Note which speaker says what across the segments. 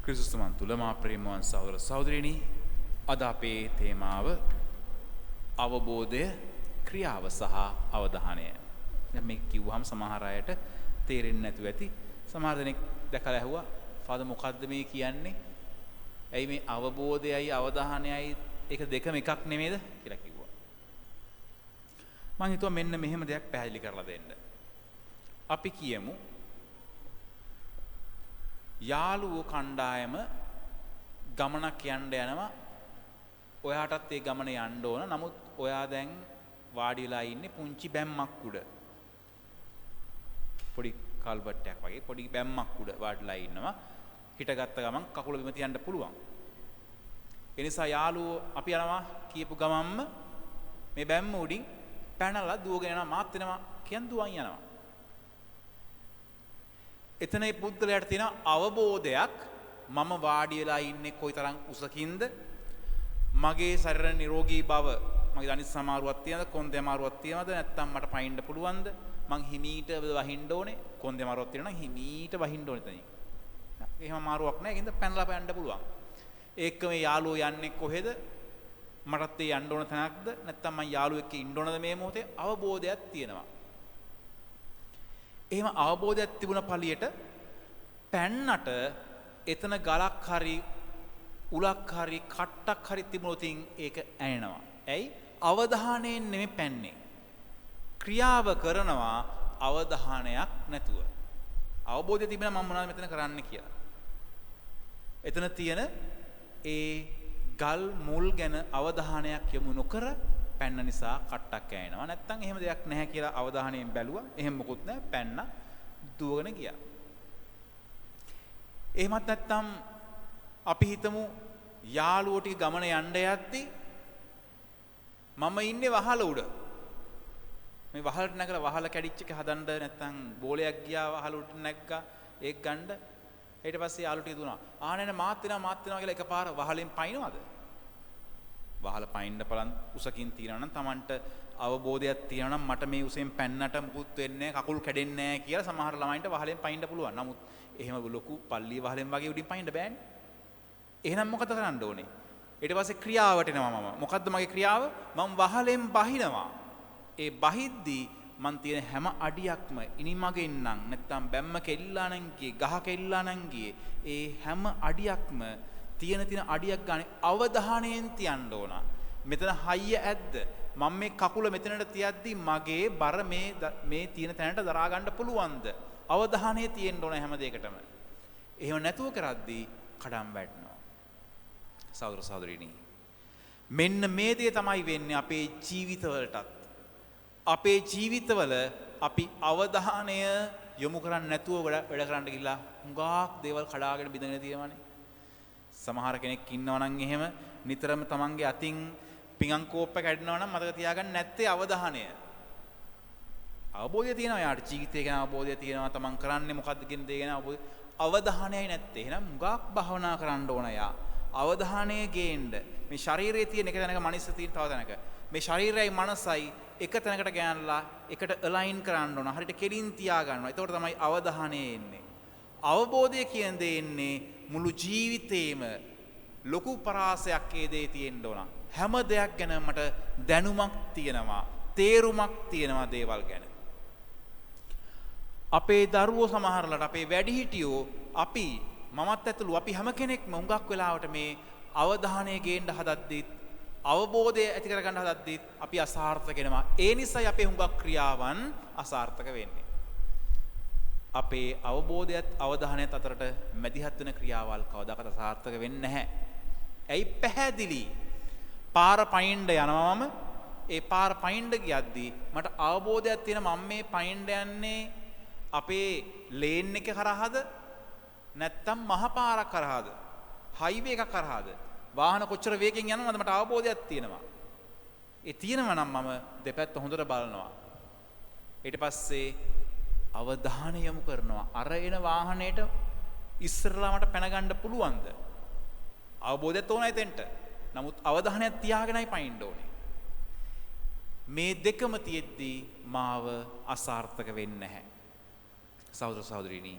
Speaker 1: ක්‍රිස්තුස්තුමන් තුල මා ප්‍රේමවන් සහෝදර සහෝදරියනි අද අපේ තේමාව අවබෝධය ක්‍රියාව සහ අවධානය. දැන් මේක කිව්වහම සමහර අයට තේරෙන්නේ නැතුව ඇති. සමහර දෙනෙක් දැකලා ඇහුවා ෆාදර් මොකද්ද මේ කියන්නේ? ඇයි මේ අවබෝධයයි අවධානයයි ඒක දෙකම එකක් නෙමෙයිද කියලා කිව්වා. මම හිතුවා මෙන්න මෙහෙම දෙයක් පැහැදිලි කරලා දෙන්න. අපි කියමු යාළුවෝ කණ්ඩායම ගමනක් යන්න යනවා. ඔයාටත් ඒ ගමන යන්න ඕන. නමුත් ඔයා දැන් වාඩි වෙලා ඉන්නේ පුංචි බැම්මක් උඩ. පොඩි කල්බට් එකක් වගේ පොඩි බැම්මක් උඩ වාඩිලා ඉන්නවා. හිටගත්ත ගමන් කකුල බිම තියන්න පුළුවන්. ඒ නිසා යාළුවෝ අපි යනවා කියපු ගමන්ම මේ බැම්ම උඩින් පැනලා දුවගෙන යනවා මාත් වෙනවා කියන දුවන් යනවා. එතන මේ පුද්ගලයාට තියෙන අවබෝධයක් මම වාඩි වෙලා ඉන්නේ කොයිතරම් උසකින්ද මගේ ශරීර නිරෝගී බව මගේ දනිස් සමාරුවක් තියනද කොන්දේ අමාරුවක් තියනද නැත්නම් මට පයින්න පුළුවන්ද මං හිමීට වහින්න ඕනේ කොන්දේ අමාරුවක් තියෙනවා නම් හිමීට වහින්න ඕනේ තනින්. එහෙම අමාරුවක් නැහැ ඒකින්ද පැනලා යන්න පුළුවන්. ඒක මේ යාළුවෝ යන්නේ කොහෙද මටත් ඒ යන්න ඕන තැනක්ද නැත්නම් මං යාළුවෙක් එක්ක ඉන්න ඕනද මේ මොහොතේ අවබෝධයක් තියෙනවා. එහෙම අවබෝධයක් තිබුණ පළියට පැන්නට එතන ගලක් හරි උලක් හරි කට්ටක් හරි තිබුණොත් ඒක ඇනෙනවා. ඇයි? අවධානයෙන් නෙමෙයි පැන්නේ. ක්‍රියාව කරනවා අවධානයක් නැතුව. අවබෝධය තිබෙන මම මොනවද මෙතන කරන්න කියලා. එතන තියෙන ඒ ගල් මුල් ගැන අවධානයක් යොමු නොකර පැන්න නිසා කට්ටක් ඇනෙනවා. නැත්තම් එහෙම දෙයක් නැහැ කියලා අවධානයෙන් බැලුවා. එහෙම මොකුත් නැහැ. පැන්න දුවගෙන ගියා. එහෙමත් නැත්තම් අපි හිතමු යාළුවෝ ටික ගමන යන්න යද්දි මම ඉන්නේ වහල උඩ. මේ වහලට නැගලා වහල කැඩිච්ච එක හදන්න නැත්තම් බෝලයක් ගියා වහල උඩ නැග්ගා ඒක ගන්න. ඊට පස්සේ යාළුවෝ ටික දුනා. ආ නෑ මාත් වෙනවා කියලා එකපාර වහලෙන් පයින්නවද? වහල පයින්න බලන් උසකින් තියනවා නම් Tamanට අවබෝධයක් තියෙනවා නම් මට මේ උසෙන් පැන්නට මුකුත් වෙන්නේ නැහැ කකුල් කැඩෙන්නේ නැහැ කියලා සමහර ළමයින්ට වහලෙන් පයින්න පුළුවන්. නමුත් එහෙම ලොකු පල්ලිය වහලෙන් වගේ උඩින් පයින්න බෑනේ. එහෙනම් මොකද කරන්න ඕනේ? ඊට පස්සේ ක්‍රියාවට එනවා මම. මොකද්ද මගේ ක්‍රියාව? මම වහලෙන් බහිනවා. ඒ බහිද්දී මන් තියෙන හැම අඩියක්ම ඉනිමගෙන් නම් නැත්තම් බැම්ම කෙල්ලා නම් ගියේ ගහ කෙල්ලා නම් ගියේ ඒ හැම අඩියක්ම තියෙන අඩියක් ගන්න අවධානයෙන් තියන්න ඕන. මෙතන හයිය ඇද්ද? මම මේ කකුල මෙතනට තියද්දි මගේ බර මේ තියෙන තැනට දරා ගන්න පුළුවන්ද? අවධානය තියෙන්න ඕන හැම දෙයකටම. එහෙම නැතුව කරද්දී කඩම් වැටෙනවා. සහෝදර සහෝදරියනි. මෙන්න මේ දේ තමයි වෙන්නේ අපේ ජීවිතවලටත්. අපේ ජීවිතවල අපි අවධානය යොමු කරන්නේ නැතුව වැඩ කරන්න ගිහලා හුඟක් දේවල් කඩාගෙන බිඳගෙන තියෙනවානේ. සමහර කෙනෙක් ඉන්නවා නම් එහෙම නිතරම තමන්ගේ අතින් පිඟන් කෝප්ප කැඩෙනවා නම් මතක තියාගන්න නැත්තේ අවධානය. අවබෝධය තියෙනවා යාට ජීවිතය ගැන අවබෝධය තියෙනවා තමන් කරන්නේ මොකද්ද කියන දේ ගැන අවධානයයි නැත්තේ. එහෙනම් මුගක් භවනා කරන්න ඕන යා. අවධානය ගේන්න මේ ශරීරයේ තියෙන එක තැනක මනස තියෙන තව තැනක මේ ශරීරයයි මනසයි එක තැනකට ගෑනලා එකට අලයින් කරන්න ඕන. හරියට කෙලින් තියා ගන්නවා. එතකොට තමයි අවධානය එන්නේ. අවබෝධය කියන දේ එන්නේ මුළු ජීවිතේම ලොකු පරාසයක් ඒ දේ තියෙන්න ඕන. හැම දෙයක් ගැන මට දැනුමක් තියෙනවා, තේරුමක් තියෙනවා දේවල් ගැන. අපේ දරුවෝ සමහරලාට අපේ වැඩිහිටියෝ අපි මමත් ඇතුළු අපි හැම කෙනෙක්ම හුඟක් වෙලාවට මේ අවධානය ගේන්න හදද්දිත් අවබෝධය ඇති කරගන්න හදද්දිත් අපි අසාර්ථක වෙනවා. ඒ නිසායි අපේ හුඟක් ක්‍රියාවන් අසාර්ථක වෙන්නේ. අපේ අවබෝධයත් අවධානයත් අතරට මැදිහත් වෙන ක්‍රියාවල් කවදාකවත් අසාර්ථක වෙන්නේ නැහැ. ඇයි? පැහැදිලි. පාර පයින්ඩ යනවාම ඒ පාර පයින්ඩ ගියද්දී මට අවබෝධයක් තියෙන මම මේ පයින්ඩ යන්නේ අපේ ලේන් එක කරාද නැත්තම් මහ පාරක් කරාද හයිවේ එකක් කරාද වාහන කොච්චර වේගෙන් යනවද මට අවබෝධයක් තියෙනවා. ඒ තියෙනවා නම් මම දෙපැත්ත හොඳට බලනවා. ඊට පස්සේ අවධානය යොමු කරනවා. අර එන වාහනේට ඉස්සරලා මට පැන ගන්න පුළුවන්ද? අවබෝධයක් ඕනයි දෙන්න. නමුත් අවධානයක් තියාගෙනයි පයින්න ඕනේ. මේ දෙකම තියෙද්දී මාව අසාර්ථක වෙන්නේ නැහැ. සහෝදර සහෝදරියනි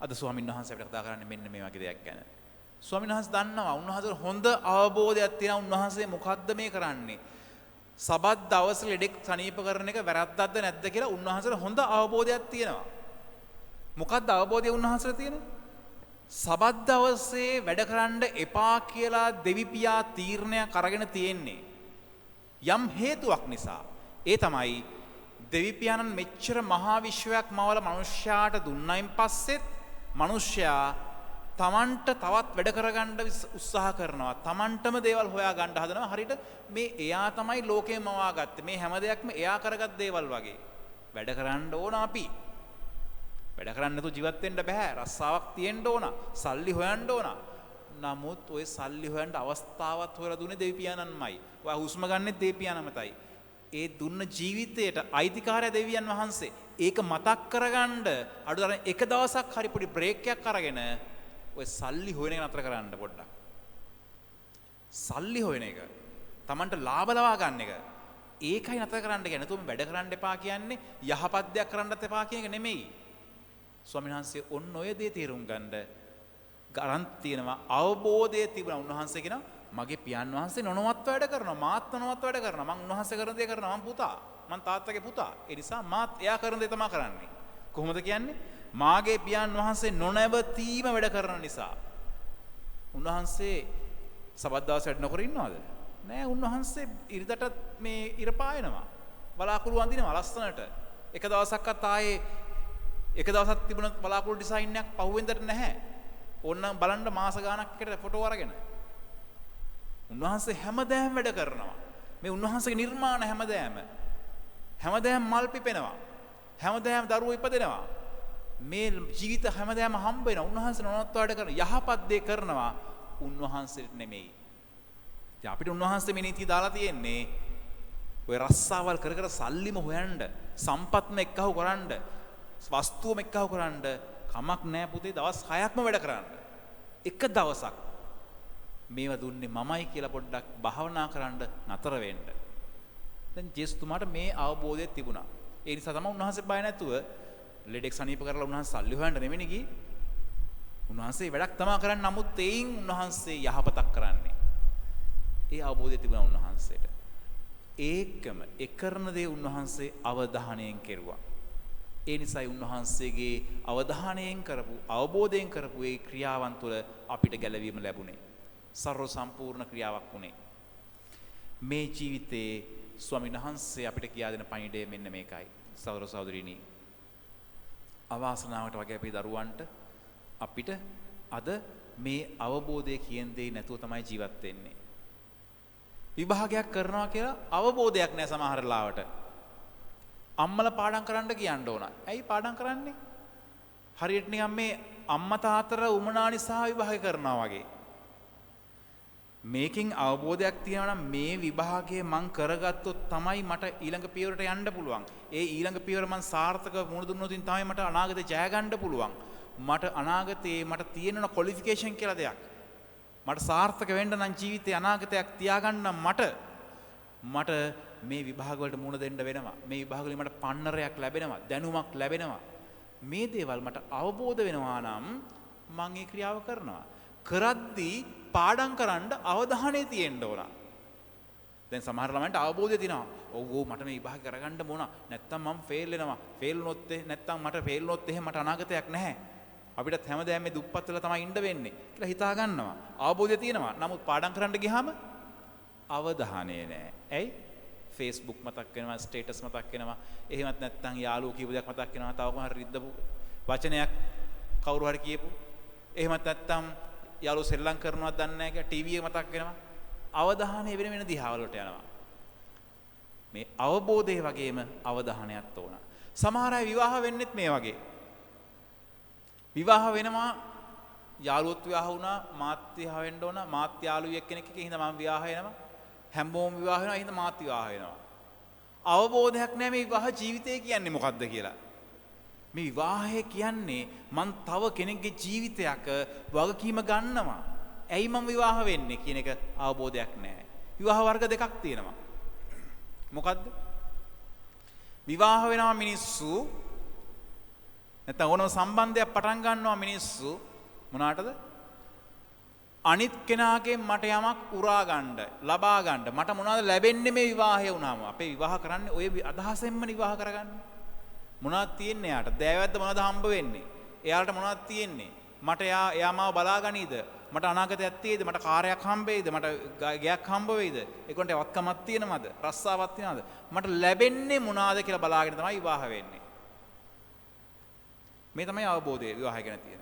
Speaker 1: අද ස්වාමීන් වහන්සේ අපිට කතා කරන්නේ මෙන්න මේ වගේ දෙයක් ගැන. ස්වාමීන් වහන්සේ දන්නවා උන්වහන්සේට හොඳ අවබෝධයක් තියෙනවා උන්වහන්සේ මොකද්ද මේ කරන්නේ. සබත් දවස් ලෙඩෙක් සනීප කරන එක වැරද්දක්ද නැද්ද කියලා උන්වහන්සේට හොඳ අවබෝධයක් තියෙනවා. මොකද්ද අවබෝධය උන්වහන්සේට තියෙන්නේ? සබත් දවසේ වැඩ කරන්න එපා කියලා දෙවිපියා තීරණයක් අරගෙන තියෙන්නේ යම් හේතුවක් නිසා. ඒ තමයි දෙවිපියාණන් මෙච්චර මහා විශ්වයක් මවල මනුෂ්‍යයාට දුන්නයින් පස්සෙත් මනුෂ්‍යයා තමන්ට තවත් වැඩ කරගන්න උත්සාහ කරනවා. තමන්ටම දේවල් හොයා ගන්න හදනවා. හරියට මේ එයා තමයි ලෝකේ මවා ගත්තේ. මේ හැම දෙයක්ම එයා කරගත් දේවල් වගේ. වැඩ කරන්න ඕන අපි. වැඩ කරන්න නැතුව ජීවත් වෙන්න බෑ. රස්සාවක් තියෙන්න ඕන. සල්ලි හොයන්න ඕන. නමුත් ওই සල්ලි හොයන්න අවස්ථාවක් හොයලා දුන්නේ දෙවිපියාණන්මයි. ඔයා හුස්ම ගන්නෙත් දෙවිපියාණන්මයි. ඒ දුන්න ජීවිතයට අයිතිකාරය දෙවියන් වහන්සේ. ඒක මතක් කරගන්න අඩුතරම එක දවසක් හරි පොඩි බ්‍රේක් එකක් අරගෙන ඔය සල්ලි හොයන එක නතර කරන්න පොඩ්ඩක්. සල්ලි හොයන එක. Tamanට ලාභ ලබා ගන්න එක. ඒකයි නතර කරන්න කියන්නේ. නැතුව වැඩ කරන්න එපා කියන්නේ යහපත් දෙයක් කරන්නත් එපා කියන එක නෙමෙයි. ස්වාමීන් වහන්සේ ඔන්න ඔය දේ තේරුම් ගන්න ගරන්ට් තියෙනවා. අවබෝධය තිබුණා. උන්වහන්සේ කියනවා මගේ පියාණන් වහන්සේ නොනවත් වැඩ කරනවා. මාත් නොනවත් වැඩ කරනවා. මං උන්වහන්සේ කරන දේ කරනවා. මං පුතා. මං තාත්තගේ පුතා. ඒ නිසා මාත් එයා කරන දේ තමයි කරන්නේ. කොහොමද කියන්නේ? මාගේ පියාණන් වහන්සේ නොනැවතීම වැඩ කරන නිසා. උන්වහන්සේ සබත් දවස් වැඩ නොකර ඉන්නවද? නෑ. උන්වහන්සේ ඉරිදට මේ ඉර පායනවා. බලාකුළු වඳිනවා ලස්සනට. එක දවසක්වත් ආයේ එක දවසක් තිබුණ බලාකුළු ඩිසයින් එකක් පහුවෙන්දට නැහැ. ඕනනම් බලන්න මාස ගාණක් එකට ෆොටෝ අරගෙන. උන්වහන්සේ හැමදාම වැඩ කරනවා. මේ උන්වහන්සේගේ නිර්මාණ හැමදාම මල් පිපෙනවා. හැමදාම දරුවෝ ඉපදෙනවා. මේ ජීවිත හැමදාම හම්බ වෙනවා. උන්වහන්සේ නොනවත් වැඩ කරන යහපත් දේ කරනවා. උන්වහන්සේට නෙමෙයි. දැන් අපිට උන්වහන්සේ මේ නීතිය දාලා තියෙන්නේ ඔය රස්සාවල් කර කර සල්ලිම හොයන්න, සම්පත්ම එක්කහුව කරන්න, වස්තුවම එක්කහුව කරන්න කමක් නැහැ පුතේ. දවස් 6ක්ම වැඩ කරන්න. එක දවසක් මේව දුන්නේ මමයි කියලා පොඩ්ඩක් භාවනා කරන්න නතර වෙන්න. දැන් ජේසුතුමාට මේ අවබෝධය තිබුණා. ඒ නිසා තමයි උන්වහන්සේ බය නැතුව ලෙඩෙක් සනීප කරලා උන්වහන්සේ සල්ලි හොයන්න නෙමෙයි ගියේ. උන්වහන්සේ වැඩක් තමා කරන්නේ. නමුත් ඒයින් උන්වහන්සේ යහපතක් කරන්නේ. ඒ අවබෝධය තිබුණා උන්වහන්සේට. ඒකම ඒ කරන දේ උන්වහන්සේ අවධානයෙන් කෙරුවා. ඒ නිසායි උන්වහන්සේගේ අවධානයෙන් කරපු අවබෝධයෙන් කරපු ඒ ක්‍රියාවන් තුළ අපිට ගැලවීම ලැබුණේ. සර්ව සම්පූර්ණ ක්‍රියාවක් වුණේ. මේ ජීවිතේ ස්වාමීන් වහන්සේ අපිට කියා දෙන පණිඩය මෙන්න මේකයි. සහෝදර සහෝදරිනි, අවාසනාවට වගේ අපේ දරුවන්ට අපිට අද මේ අවබෝධය කියන දේ නැතුව තමයි ජීවත් වෙන්නේ. විභාගයක් කරනවා කියලා අවබෝධයක් නැහැ සමහර ලාවට. අම්මලා පාඩම් කරන්න කියන්න ඕන. ඇයි පාඩම් කරන්නේ? හරියට නිකන් මේ අම්මා තාත්තට උමනා නිසා විභාගය කරනවා වගේ. මේකෙන් අවබෝධයක් තියෙනවා නම් මේ විභාගයේ මං කරගත්තොත් තමයි මට ඊළඟ පියවරට යන්න පුළුවන්. ඒ ඊළඟ පියවර මං සාර්ථකව මුහුණ දුන්නොත් තමයි මට අනාගතේ ජය ගන්න පුළුවන්. මට අනාගතේ මට තියෙන ක්වොලිෆිකේෂන් කියලා දෙයක්. මට සාර්ථක වෙන්න නම් ජීවිතේ අනාගතයක් තියාගන්න මට මේ විභාග වලට මුහුණ දෙන්න වෙනවා. මේ විභාග වලින් මට පන්නරයක් ලැබෙනවා, දැනුමක් ලැබෙනවා. මේ දේවල් මට අවබෝධ වෙනවා නම් මං ඒ ක්‍රියාව කරනවා. කරද්දී පාඩම් කරන්න අවධානය තියෙන්න ඕන. දැන් සමහර ළමයින්ට අවබෝධය තියෙනවා. ඔව් මට මේ විභාග කරගන්න ඕන. නැත්තම් මම ෆේල් වෙනවා. ෆේල් වුණොත් නැත්තම් මට ෆේල් වුණොත් එහෙම මට අනාගතයක් නැහැ. අපිටත් හැමදාම මේ දුප්පත් වෙලා තමයි ඉන්න වෙන්නේ කියලා හිතා ගන්නවා. අවබෝධය තියෙනවා. නමුත් පාඩම් කරන්න ගියාම අවධානය නැහැ. ඇයි? Facebook මතක් වෙනවා, ස්ටේටස් මතක් වෙනවා. එහෙමත් නැත්තම් යාළුවෝ කියපු දෙයක් මතක් වෙනවා. තව කොහොම හරි රිද්දපු වචනයක් කවුරු හරි කියපු. එහෙමත් නැත්තම් යාළුවෝ සෙල්ලම් කරනවත් දන්නේ නැහැ කියලා ටීවී එක මතක් වෙනවා. අවධානය වෙන දිහාවල වලට යනවා. මේ අවබෝධය වගේම අවධානයක් ඕන. සමහර අය විවාහ වෙන්නෙත් මේ වගේ. විවාහ වෙනවා, යාළුවොත් විවාහ වුණා, මාත් විවාහ වෙන්න ඕන, මාත් යාළුවෙක් එක්කෙනෙක් එක්ක හින්දා මම විවාහ වෙනවා. හැමෝම විවාහ වෙනවා, හින්දා මාත් විවාහ වෙනවා. අවබෝධයක් නැහැ මේ විවාහ ජීවිතය කියන්නේ මොකක්ද කියලා. මේ විවාහය කියන්නේ මං තව කෙනෙක්ගේ ජීවිතයක වගකීම ගන්නවා. ඇයි මම විවාහ වෙන්නේ කියන එක අවබෝධයක් නැහැ. විවාහ වර්ග දෙකක් තියෙනවා. මොකද්ද? විවාහ වෙනවා මිනිස්සු නැත්නම් ඕනම සම්බන්ධයක් පටන් ගන්නවා මිනිස්සු මොනකටද? අනිත් කෙනාගෙන් මට යමක් උරා ගන්න, ලබා ගන්න. මට මොනවද ලැබෙන්නේ මේ විවාහය වුණාම? අපේ විවාහ කරන්නේ ඔය අදහසෙන්ම විවාහ කරගන්නේ. මොනවද තියෙන්නේ යාට? දෑවැද්ද මොනවද හම්බ වෙන්නේ? එයාලට මොනවද තියෙන්නේ? මට එයා මාව බලාගනීද? මට අනාගතයක් තියෙයිද? මට කාර්යයක් හම්බ වෙයිද? මට ගයක් හම්බ වෙයිද? ඒකට වත්කමක් තියෙනවද? රස්සාවක් තියෙනවද? මට ලැබෙන්නේ මොනවාද කියලා බලාගෙන තමයි විවාහ වෙන්නේ. මේ තමයි අවබෝධය විවාහය ගැන තියෙන.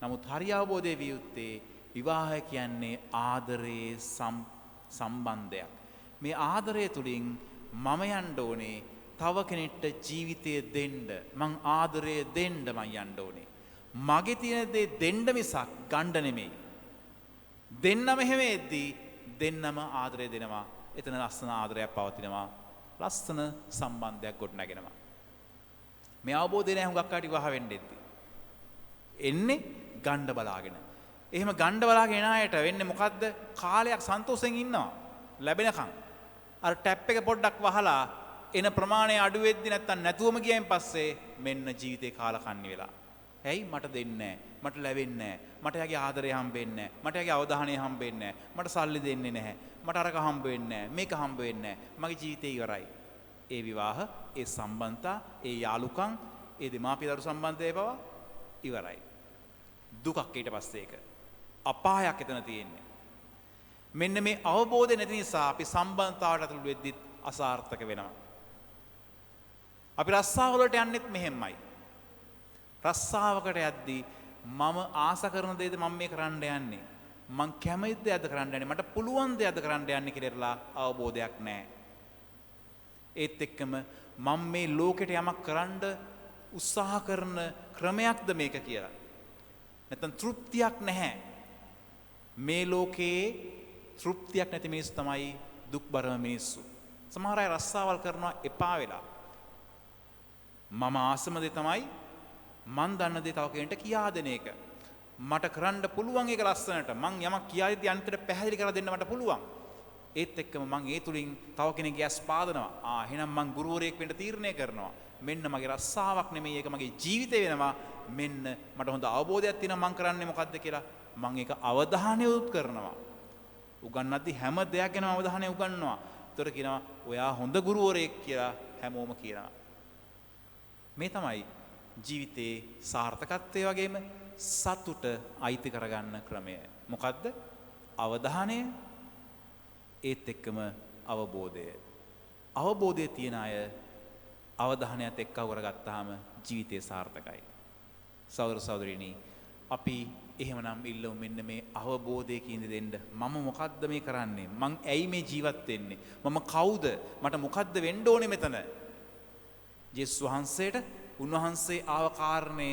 Speaker 1: නමුත් හරි අවබෝධයේ විය යුත්තේ විවාහය කියන්නේ ආදරයේ සම්බන්ධයක්. මේ ආදරය තුලින් මම යන්න ඕනේ තව කෙනෙක්ට ජීවිතය දෙන්න. මං ආදරය දෙන්න මං යන්න ඕනේ. මගේ තියෙන දේ දෙන්න මිසක් ගන්න නෙමෙයි. දෙන්නම එහෙම එද්දී දෙන්නම ආදරය දෙනවා. එතන ලස්සන ආදරයක් පවතිනවා. ලස්සන සම්බන්ධයක් ගොඩනගෙනවා. මේ අවබෝධය නැහැ හුඟක් අයට විවාහ වෙන්න එද්දී. එන්නේ ගණ්ඩ බලාගෙන. එහෙම ගණ්ඩ බලාගෙන එන අයට වෙන්නේ මොකද්ද? කාලයක් සන්තෝෂෙන් ඉන්නවා. ලැබෙනකන්. අර ටැප් එක පොඩ්ඩක් වහලා එන ප්‍රමාණය අඩු වෙද්දි නැත්තම් නැතුවම ගියයින් පස්සේ මෙන්න ජීවිතේ කාලකන්ණි වෙලා. ඇයි මට දෙන්නේ නැහැ. මට ලැබෙන්නේ නැහැ. මට යාගේ ආදරය හම්බෙන්නේ නැහැ. මට යාගේ අවධානය හම්බෙන්නේ නැහැ. මට සල්ලි දෙන්නේ නැහැ. මට අරක හම්බ වෙන්නේ නැහැ. මේක හම්බ වෙන්නේ නැහැ. මගේ ජීවිතේ ඉවරයි. ඒ විවාහ, ඒ සම්බන්ධතා, ඒ යාළුකම්, ඒ දෙමාපිය දරු සම්බන්ධය පවා ඉවරයි. දුකක් ඊට පස්සේ ඒක. අපායක් එතන තියෙන්නේ. මෙන්න මේ අවබෝධය නැති නිසා අපි සම්බන්ධතාවට ඇතුළු වෙද්දිත් අසාර්ථක වෙනවා. අපි රස්සාව වලට යන්නෙත් මෙහෙමයි. රස්සාවකට යද්දී මම ආස කරන දේද මම මේ කරන්න යන්නේ. මං කැමති දේද කරන්න යන්නේ. මට පුළුවන් දේද කරන්න යන්නේ කියලා අවබෝධයක් නැහැ. ඒත් එක්කම මම මේ ලෝකෙට යමක් කරන්න උත්සාහ කරන ක්‍රමයක්ද මේක කියලා. නැත්නම් තෘප්තියක් නැහැ. මේ ලෝකේ තෘප්තියක් නැති මිනිස්සු තමයි දුක්බරම මිනිස්සු. සමහර අය රස්සාවල් කරනවා එපා වෙලා. මම ආසම දේ තමයි මන් දන්න දේ තව කෙනෙක්ට කියා දෙන එක. මට කරන්න පුළුවන් ඒක ලස්සනට. මං යමක් කියා දෙද්දී අනිතට පැහැදිලි කරලා දෙන්න මට පුළුවන්. ඒත් එක්කම මං ඒ තුලින් තව කෙනෙක්ගේ ඇස් පාදනවා. එහෙනම් මං ගුරුවරයෙක් වෙන්න තීරණය කරනවා. මෙන්න මගේ රස්සාවක් නෙමෙයි ඒක මගේ ජීවිතේ වෙනවා. මෙන්න මට හොඳ අවබෝධයක් තියෙනවා මං කරන්නේ මොකද්ද කියලා. මං ඒක අවධානය යොමු කරනවා. උගන්වද්දී හැම දෙයක් ගැනම අවධානය උගන්වනවා. ඒතර කියනවා ඔයා හොඳ ගුරුවරයෙක් කියලා හැමෝම කියනවා. මේ තමයි ජීවිතේ සාර්ථකත්වයේ වගේම සතුට අයිති කරගන්න ක්‍රමය. මොකද්ද? අවධානය ඒත් එක්කම අවබෝධය. අවබෝධය තියෙන අය අවධානයත් එක්කව කරගත්තාම ජීවිතේ සාර්ථකයි. සහෝදර සහෝදරිනි, අපි එහෙමනම් ඉල්ලමු මෙන්න මේ අවබෝධය කියන දෙන්න. මම මොකද්ද මේ කරන්නේ? මං ඇයි මේ ජීවත් වෙන්නේ? මම කවුද? මට මොකද්ද වෙන්න ඕනේ මෙතන? ජේසුස් වහන්සේට උන්වහන්සේ ආව කාරණය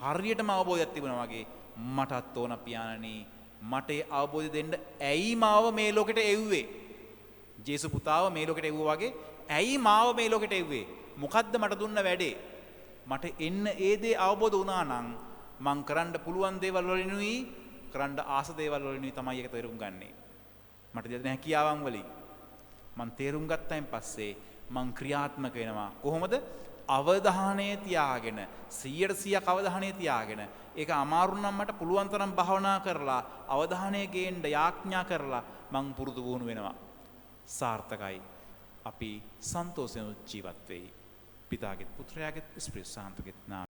Speaker 1: හරියටම අවබෝධයක් තිබුණා වගේ මටත් ඕන පියාණනි මට ඒ අවබෝධය දෙන්න ඇයි මාව මේ ලෝකෙට එව්වේ? ජේසු පුතාව මේ ලෝකෙට එව්වා වගේ ඇයි මාව මේ ලෝකෙට එව්වේ? මොකද්ද මට දුන්න වැඩේ? මට එන්න ඒ දේ අවබෝධ වුණා නම් මං කරන්න පුළුවන් දේවල් වලිනුයි කරන්න ආස දේවල් වලිනුයි තමයි ඒක තේරුම් ගන්නෙ. මට දෙන්න හැකියාවන් වලින් මං තේරුම් ගත්තයින් පස්සේ මං ක්‍රියාත්මක වෙනවා. කොහොමද? අවධානය තියාගෙන 100% අවධානය තියාගෙන ඒක අමාරු නම් මට පුළුවන් තරම් භාවනා කරලා අවධානය ගේන්න යාඥා කරලා මං පුරුදු වුණු වෙනවා. සාර්ථකයි. අපි සන්තෝෂයෙන් ජීවත් වෙයි. පිතාගෙත් පුත්‍රයාගෙත් ස්ප්‍රිත් සාන්තගෙත් නාමයෙන්